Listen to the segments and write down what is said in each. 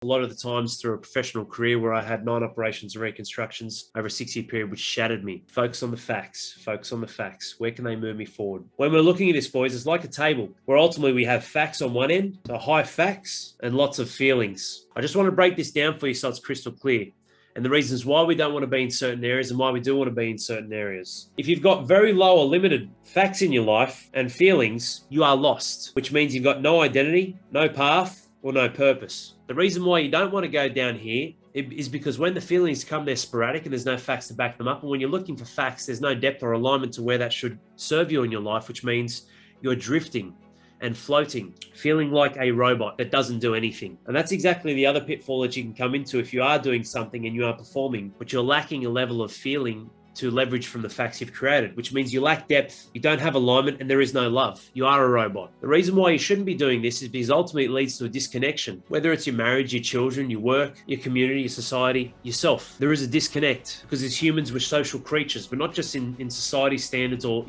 A lot of the times through a professional career where I had 9 operations and reconstructions over a 6-year period, which shattered me. Focus on the facts. Focus on the facts. Where can they move me forward? When we're looking at this, boys, it's like a table where ultimately we have facts on one end, so high facts and lots of feelings. I just want to break this down for you so it's crystal clear, and the reasons why we don't want to be in certain areas and why we do want to be in certain areas. If you've got very low or limited facts in your life and feelings, you are lost, which means you've got no identity, no path, or no purpose. The reason why you don't want to go down here is because when the feelings come, they're sporadic and there's no facts to back them up. And when you're looking for facts, there's no depth or alignment to where that should serve you in your life, which means you're drifting and floating, feeling like a robot that doesn't do anything. And that's exactly the other pitfall that you can come into if you are doing something and you are performing, but you're lacking a level of feeling to leverage from the facts you've created, which means you lack depth, you don't have alignment, and there is no love. You are a robot. The reason why you shouldn't be doing this is because ultimately it leads to a disconnection, whether it's your marriage, your children, your work, your community, your society, yourself. There is a disconnect because as humans, we're social creatures, but not just in society standards or,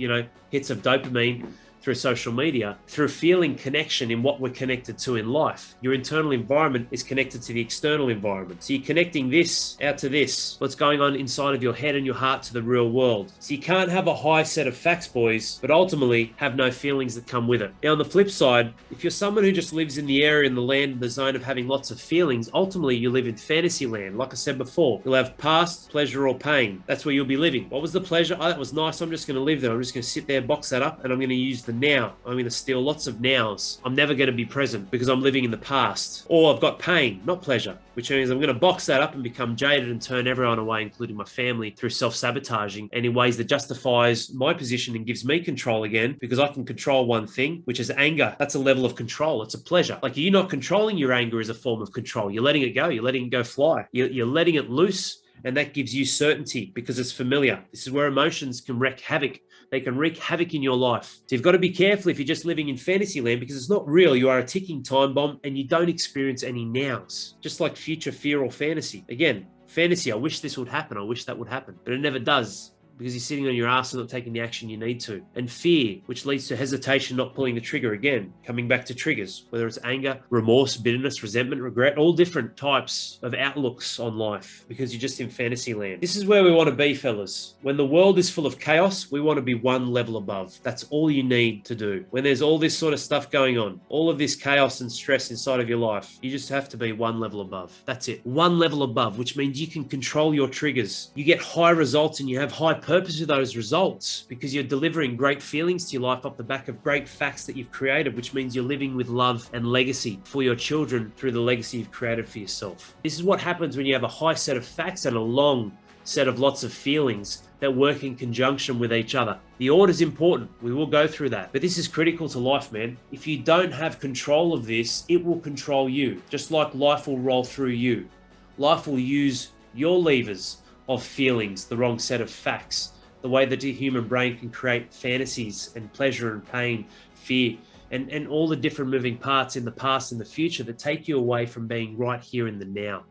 hits of dopamine through social media, through feeling connection in what we're connected to in life. Your internal environment is connected to the external environment. So you're connecting this out to this, what's going on inside of your head and your heart to the real world. So you can't have a high set of facts, boys, but ultimately have no feelings that come with it. Now, on the flip side, if you're someone who just lives in the area, in the land, in the zone of having lots of feelings, ultimately you live in fantasy land. Like I said before, you'll have past, pleasure, or pain. That's where you'll be living. What was the pleasure? Oh, that was nice. I'm just going to live there. I'm just going to sit there, box that up, and I'm going to use the now. I'm going to steal lots of nows. I'm never going to be present because I'm living in the past. Or I've got pain, not pleasure, which means I'm going to box that up and become jaded and turn everyone away, including my family, through self-sabotaging and in ways that justifies my position and gives me control again because I can control one thing, which is anger. That's a level of control. It's a pleasure. Like you're not controlling your anger is a form of control. You're letting it go. You're letting it go fly. You're letting it loose. And that gives you certainty because it's familiar. This is where emotions can wreak havoc. They can wreak havoc in your life. So you've got to be careful if you're just living in fantasy land because it's not real. You are a ticking time bomb and you don't experience any nows, just like future fear or fantasy. Again, fantasy, I wish this would happen. I wish that would happen, but it never does. Because you're sitting on your ass and not taking the action you need to. And fear, which leads to hesitation, not pulling the trigger again, coming back to triggers, whether it's anger, remorse, bitterness, resentment, regret, all different types of outlooks on life because you're just in fantasy land. This is where we want to be, fellas. When the world is full of chaos, we want to be one level above. That's all you need to do. When there's all this sort of stuff going on, all of this chaos and stress inside of your life, you just have to be one level above. That's it. One level above, which means you can control your triggers. You get high results and you have high purpose with those results because you're delivering great feelings to your life off the back of great facts that you've created, which means you're living with love and legacy for your children through the legacy you've created for yourself. This is what happens when you have a high set of facts and a long set of lots of feelings that work in conjunction with each other. The order is important. We will go through that. But this is critical to life, man. If you don't have control of this, it will control you, just like life will roll through you. Life will use your levers of feelings, the wrong set of facts, the way that the human brain can create fantasies and pleasure and pain, fear, and all the different moving parts in the past and the future that take you away from being right here in the now.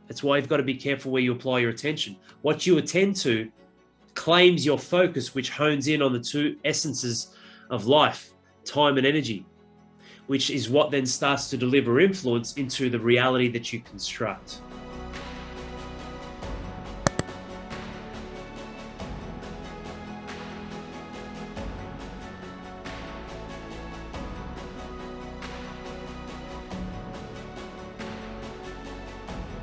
That's why you've got to be careful where you apply your attention. What you attend to claims your focus, which hones in on the two essences of life, time and energy, which is what then starts to deliver influence into the reality that you construct.